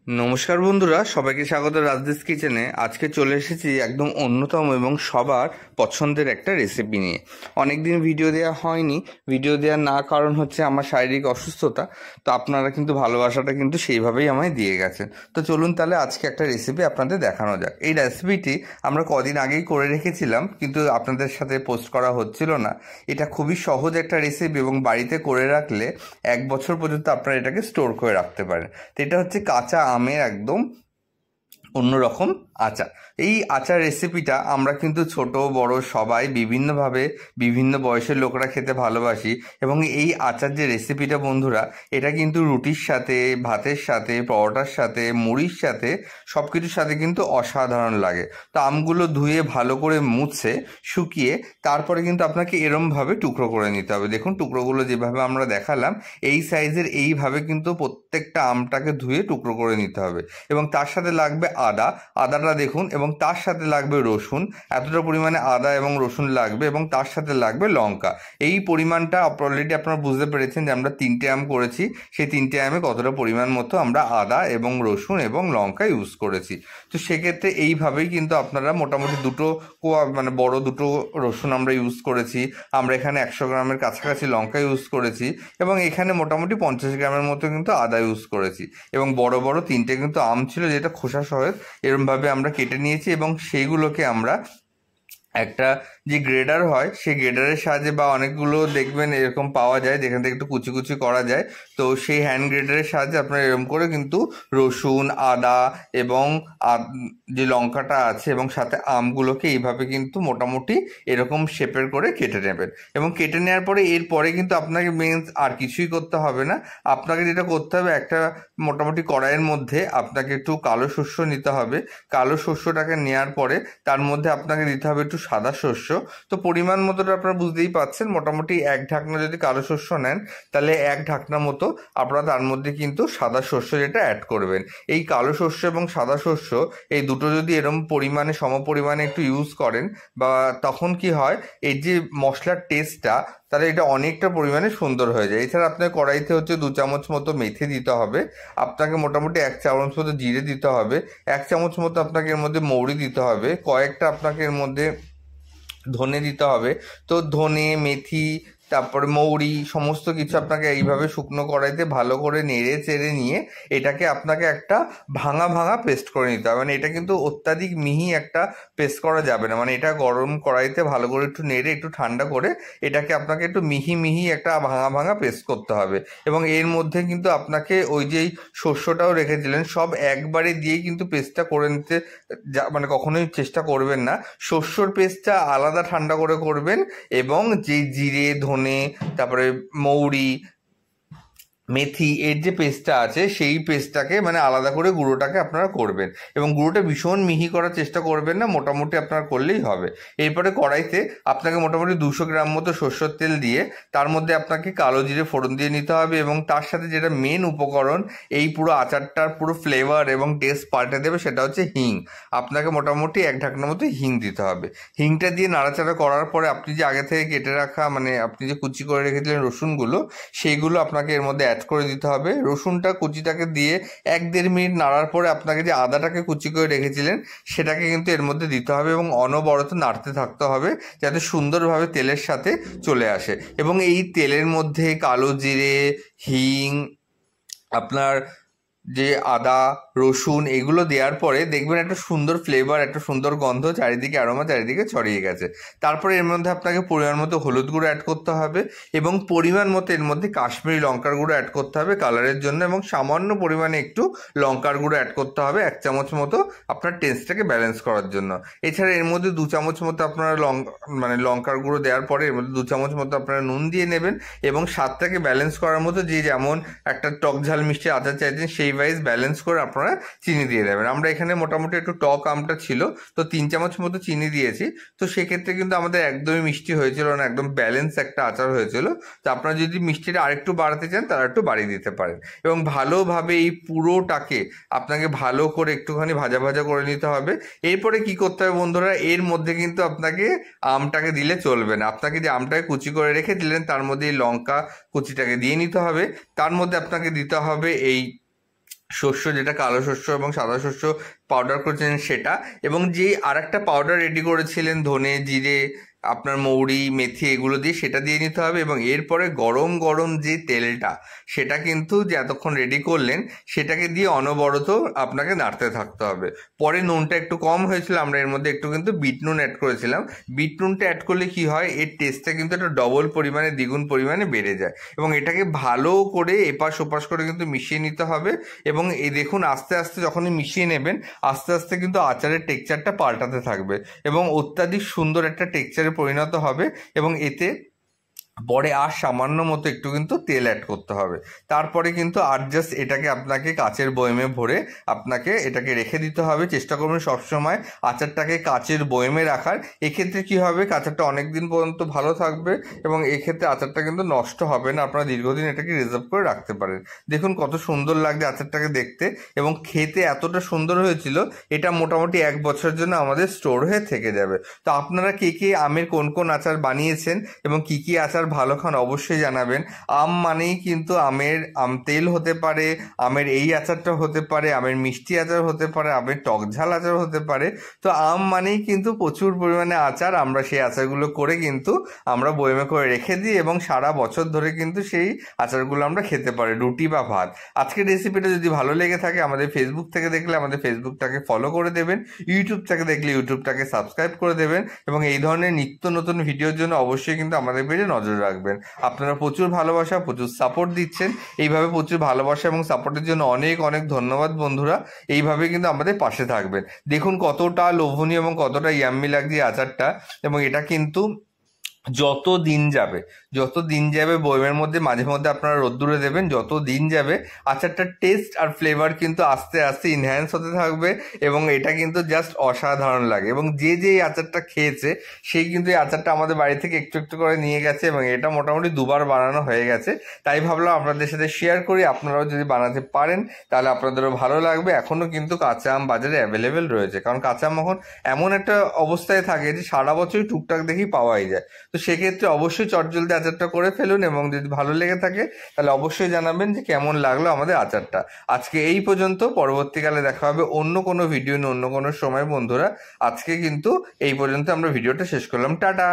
নমস্কার বন্ধুরা, সবাইকে স্বাগত রাজদেশ কিচেনে। আজকে চলে এসেছি একদম অন্যতম এবং সবার পছন্দের একটা রেসিপি নিয়ে। অনেক দিন ভিডিও দেওয়া হয়নি। ভিডিও দেওয়ার না কারণ হচ্ছে আমার শারীরিক অসুস্থতা। তো আপনারা কিন্তু ভালোবাসাটা কিন্তু সেইভাবেই আমায় দিয়ে গেছেন। তো চলুন তাহলে আজকে একটা রেসিপি আপনাদের দেখানো যাক। এই রেসিপিটি আমরা কদিন আগেই করে রেখেছিলাম, কিন্তু আপনাদের সাথে পোস্ট করা হচ্ছিল না। এটা খুবই সহজ একটা রেসিপি এবং বাড়িতে করে রাখলে 1 বছর পর্যন্ত আপনারা এটাকে স্টোর করে রাখতে পারেন। তো এটা হচ্ছে কাঁচা আমের একদম অন্যরকম আচার। এই আচার রেসিপিটা আমরা কিন্তু ছোট বড় সবাই বিভিন্নভাবে বিভিন্ন বয়সের লোকরা খেতে ভালোবাসি। এবং এই আচার যে রেসিপিটা বন্ধুরা, এটা কিন্তু রুটির সাথে, ভাতের সাথে, পরোটার সাথে, মুড়ির সাথে, সব কিছুর সাথে কিন্তু অসাধারণ লাগে। তো আমগুলো ধুয়ে ভালো করে মুছে শুকিয়ে তারপরে কিন্তু আপনাকে এরমভাবে টুকরো করে নিতে হবে। দেখুন টুকরোগুলো যেভাবে আমরা দেখালাম এই সাইজের, এইভাবে কিন্তু প্রত্যেকটা আমটাকে ধুয়ে টুকরো করে নিতে হবে। এবং তার সাথে লাগবে আদাটা দেখুন, এবং তার সাথে লাগবে রসুন। এতটা পরিমাণে আদা এবং রসুন লাগবে, এবং তার সাথে লাগবে লঙ্কা। এই পরিমাণটা অলরেডি আপনারা বুঝতে পেরেছেন যে আমরা 3টে আম করেছি, সেই 3টে আমে কতটা পরিমাণ মতো আমরা আদা এবং রসুন এবং লঙ্কা ইউজ করেছি। তো সেক্ষেত্রে এইভাবেই কিন্তু আপনারা মোটামুটি দুটো মানে বড় দুটো রসুন আমরা ইউজ করেছি। আমরা এখানে 100 গ্রামের কাছাকাছি লঙ্কা ইউজ করেছি, এবং এখানে মোটামুটি 50 গ্রামের মতো কিন্তু আদা ইউজ করেছি। এবং বড় বড় 3টে কিন্তু আম ছিল, যেটা খোসা সহ এরমভাবে আমরা কেটে নিয়েছি। এবং সেইগুলোকে আমরা একটা যে গ্রেডার হয় সেই গ্রেডারের সাহায্যে, বা অনেকগুলো দেখবেন এরকম পাওয়া যায় যেখান থেকে একটু কুচি কুচি করা যায়, তো সেই হ্যান্ড গ্রেডারের সাহায্যে আপনারা এরকম করে কিন্তু রসুন, আদা এবং যে লঙ্কাটা আছে এবং সাথে আমগুলোকে এইভাবে কিন্তু মোটামুটি এরকম শেপের করে কেটে নেবেন। এবং কেটে নেওয়ার পরে এরপরে কিন্তু আপনাকে মেন্স আর কিছুই করতে হবে না। আপনাকে যেটা করতে হবে, একটা মোটামুটি কড়াইয়ের মধ্যে আপনাকে একটু কালো শস্য নিতে হবে। কালো শস্যটাকে নেওয়ার পরে তার মধ্যে আপনাকে দিতে হবে একটু সাদা শস্য। তো পরিমাণ মতোটা আপনারা বুঝতেই পাচ্ছেন, মোটামুটি 1 ঢাকনা যদি কালো শস্য নেন তাহলে 1 ঢাকনা মতো আপনারা তার মধ্যে কিন্তু সাদা শস্য যেটা অ্যাড করবেন। এই কালো শস্য এবং সাদা শস্য এই দুটো যদি এরম পরিমাণে সম পরিমাণে একটু ইউজ করেন, বা তখন কি হয়, এই যে মশলার টেস্টটা তাহলে এটা অনেকটা পরিমাণে সুন্দর হয়ে যায়। এছাড়া আপনার কড়াইতে হচ্ছে 2 চামচ মতো মেথি দিতে হবে, আপনাকে মোটামুটি 1 চামচ মতো জিরে দিতে হবে, 1 চামচ মতো আপনাকে এর মধ্যে মৌরি দিতে হবে, কয়েকটা আপনাকে এর মধ্যে ধনে দিতে হবে। তো ধনে, মেথি, তারপরে মৌরি সমস্ত কিছু আপনাকে এইভাবে শুকনো কড়াইতে ভালো করে নেড়ে চেড়ে নিয়ে এটাকে আপনাকে একটা ভাঙা ভাঙা পেস্ট করে নিতে হবে। মানে এটা কিন্তু অত্যাধিক মিহি একটা পেস্ট করা যাবে না, মানে এটা গরম কড়াইতে ভালো করে একটু নেড়ে একটু ঠান্ডা করে এটাকে আপনাকে একটু মিহি মিহি একটা ভাঙা ভাঙা পেস্ট করতে হবে। এবং এর মধ্যে কিন্তু আপনাকে ওই যেই শস্যটাও রেখেছিলেন সব একবারে দিয়ে কিন্তু পেস্টটা করে নিতে মানে কখনোই চেষ্টা করবেন না। শস্যর পেস্টটা আলাদা ঠান্ডা করে করবেন, এবং যে জিরে, ধনে, তারপরে মৌরি, মেথি এর যে পেস্টটা আছে সেই পেস্টটাকে মানে আলাদা করে গুঁড়োটাকে আপনারা করবেন। এবং গুঁড়োটা ভীষণ মিহি করার চেষ্টা করবেন না, মোটামুটি আপনারা করলেই হবে। এরপরে কড়াইতে আপনাকে মোটামুটি 200 গ্রাম মতো সরষের তেল দিয়ে তার মধ্যে আপনাকে কালো জিরে ফোড়ন দিয়ে নিতে হবে। এবং তার সাথে যেটা মেন উপকরণ এই পুরো আচারটার পুরো ফ্লেভার এবং টেস্ট পাল্টে দেবে, সেটা হচ্ছে হিং। আপনাকে মোটামুটি 1 ঢাকনার মতো হিং দিতে হবে। হিংটা দিয়ে নাড়াচাড়া করার পরে আপনি যে আগে থেকে কেটে রাখা মানে আপনি যে কুচি করে রেখেছিলেন রসুনগুলো, সেইগুলো আপনাকে এর মধ্যে অ্যাড করে দিতে হবে। রসুনটা কুচিটাকে দিয়ে 1-1.5 মিনিট নাড়ার পরে আপনাকে যে আদাটাকে কুচি করে রেখেছিলেন সেটাকে কিন্তু এর মধ্যে দিতে হবে, এবং অনবরত নাড়তে থাকতে হবে যাতে সুন্দরভাবে তেলের সাথে চলে আসে। এবং এই তেলের মধ্যে কালো জিরে, হিং, আপনার যে আদা, রসুন এগুলো দেওয়ার পরে দেখবেন একটা সুন্দর ফ্লেভার, একটা সুন্দর গন্ধ চারিদিকে, অ্যারোমা চারিদিকে ছড়িয়ে গেছে। তারপরে এর মধ্যে আপনাকে পরিমাণ মতো হলুদ গুঁড়ো অ্যাড করতে হবে, এবং পরিমাণ মতো এর মধ্যে কাশ্মীরি লঙ্কার গুঁড়ো অ্যাড করতে হবে কালারের জন্য, এবং সামান্য পরিমাণে একটু লঙ্কার গুঁড়ো অ্যাড করতে হবে 1 চামচ মতো আপনার টেস্টটাকে ব্যালেন্স করার জন্য। এছাড়া এর মধ্যে 2 চামচ মতো আপনারা মানে লঙ্কার গুঁড়ো দেওয়ার পরে এর মধ্যে 2 চামচ মতো আপনারা নুন দিয়ে নেবেন, এবং স্বাদটাকে ব্যালেন্স করার মতো যে যেমন একটা টক ঝাল মিষ্টি আচার চাইছেন সেই ওয়াইজ ব্যালেন্স করে আপনারা চিনি দিয়ে দেবেন। আমরা এখানে মোটামুটি একটু টক আমটা ছিল তো 3 চামচ মতো চিনি দিয়েছি। তো সেক্ষেত্রে কিন্তু আমাদের একদমই মিষ্টি হয়েছিল না, একদম ব্যালেন্স একটা আচার হয়েছিল। তো আপনারা যদি মিষ্টিটা আরেকটু বাড়াতে চান তারা একটু বাড়িয়ে দিতে পারেন। এবং ভালোভাবে এই পুরোটাকে আপনাকে ভালো করে একটুখানি ভাজা ভাজা করে নিতে হবে। এরপরে কি করতে হবে বন্ধুরা, এর মধ্যে কিন্তু আপনাকে আমটাকে দিলে চলবে না। আপনাকে যে আমটাকে কুচি করে রেখে দিলেন তার মধ্যে এই লঙ্কা কুচিটাকে দিয়ে নিতে হবে। তার মধ্যে আপনাকে দিতে হবে এই শস্য, যেটা কালো শস্য এবং সাদা শস্য পাউডার করেছিলেন সেটা, এবং যেই আর একটা পাউডার রেডি করেছিলেন ধনে, জিরে, আপনার মৌরি, মেথি এগুলো দিয়ে, সেটা দিয়ে নিতে হবে। এবং এরপরে গরম গরম যে তেলটা, সেটা কিন্তু যে এতক্ষণ রেডি করলেন সেটাকে দিয়ে অনবরত আপনাকে নাড়তে থাকতে হবে। পরে নুনটা একটু কম হয়েছিল, আমরা এর মধ্যে একটু কিন্তু বিট নুন অ্যাড করেছিলাম। বিট নুনটা অ্যাড করলে কি হয়, এর টেস্টটা কিন্তু একটা ডবল পরিমাণে, দ্বিগুণ পরিমাণে বেড়ে যায়। এবং এটাকে ভালো করে এপাশ ওপাশ করে কিন্তু মিশিয়ে নিতে হবে। এবং এই দেখুন, আস্তে আস্তে যখনই মিশিয়ে নেবেন, আস্তে আস্তে কিন্তু আচারের টেক্সচারটা পাল্টাতে থাকবে এবং অত্যাধিক সুন্দর একটা টেক্সচারে পরিণত হবে। এবং এতে পরে আর সামান্য মতো একটু কিন্তু তেল অ্যাড করতে হবে। তারপরে কিন্তু আর জাস্ট এটাকে আপনাকে কাচের বয়মে ভরে আপনাকে এটাকে রেখে দিতে হবে। চেষ্টা করবেন সবসময় আচারটাকে কাচের বয়মে রাখার। এক্ষেত্রে কি হবে, আচারটা অনেক দিন পর্যন্ত ভালো থাকবে এবং এক্ষেত্রে আচারটা কিন্তু নষ্ট হবে না। আপনারা দীর্ঘদিন এটাকে রিজার্ভ করে রাখতে পারেন। দেখুন কত সুন্দর লাগছে আচারটাকে দেখতে, এবং খেতে এতটা সুন্দর হয়েছিল, এটা মোটামুটি 1 বছরের জন্য আমাদের স্টোর হয়ে থেকে যাবে। তো আপনারা কে কে আমের কোন কোন আচার বানিয়েছেন এবং কি কি আচার ভালো খান অবশ্যই জানাবেন। আম মানেই কিন্তু আমের আম তেল হতে পারে, আমের এই আচারটা হতে পারে, আমের মিষ্টি আচার হতে পারে, আমের টক ঝাল আচার হতে পারে। তো আম মানেই কিন্তু প্রচুর পরিমাণে আচার। আমরা সেই আচারগুলো করে কিন্তু আমরা বয়মে করে রেখে দিই এবং সারা বছর ধরে কিন্তু সেই আচারগুলো আমরা খেতে পারি, রুটি বা ভাত। আজকের রেসিপিটা যদি ভালো লেগে থাকে, আমাদের ফেসবুক থেকে দেখলে আমাদের ফেসবুকটাকে ফলো করে দেবেন, ইউটিউব থেকে দেখলে ইউটিউবটাকে সাবস্ক্রাইব করে দেবেন, এবং এই ধরনের নিত্য নতুন ভিডিওর জন্য অবশ্যই কিন্তু আমাদের পেজে নজর রাখবেন। আপনারা প্রচুর ভালোবাসা, প্রচুর সাপোর্ট দিচ্ছেন। এইভাবে প্রচুর ভালোবাসা এবং সাপোর্টের জন্য অনেক অনেক ধন্যবাদ বন্ধুরা। এইভাবে কিন্তু আমাদের পাশে থাকবেন। দেখুন কতটা লোভনীয় এবং কতটা ইয়াম্মি লাগছে এই আচারটা। এবং এটা কিন্তু যত দিন যাবে বয়মের মধ্যে মাঝে মধ্যে আপনারা রোদ্দুরে দেবেন, যত দিন যাবে আচারটার টেস্ট আর ফ্লেভার কিন্তু আস্তে আস্তে ইনহ্যান্স হতে থাকবে এবং এটা কিন্তু জাস্ট অসাধারণ লাগে। এবং যে এই আচারটা খেয়েছে সেই কিন্তু এই আচারটা আমাদের বাড়ি থেকে একটু একটু করে নিয়ে গেছে এবং এটা মোটামুটি 2বার বানানো হয়ে গেছে। তাই ভাবলাম আপনাদের সাথে শেয়ার করি। আপনারাও যদি বানাতে পারেন তাহলে আপনাদেরও ভালো লাগবে। এখনও কিন্তু কাঁচা আম বাজারে অ্যাভেলেবেল রয়েছে, কারণ কাঁচা আম এখন এমন একটা অবস্থায় থাকে যে সারা বছরই টুকটাক দেখি পাওয়াই যায়। তো সেক্ষেত্রে অবশ্যই চটজলদি আচারটা করে ফেলুন, এবং যদি ভালো লেগে থাকে তাহলে অবশ্যই জানাবেন যে কেমন লাগলো আমাদের আচারটা। আজকে এই পর্যন্ত, পরবর্তীকালে দেখা হবে অন্য কোনো ভিডিও নিয়ে অন্য কোনো সময় বন্ধুরা। আজকে কিন্তু এই পর্যন্ত আমরা ভিডিওটা শেষ করলাম। টাটা।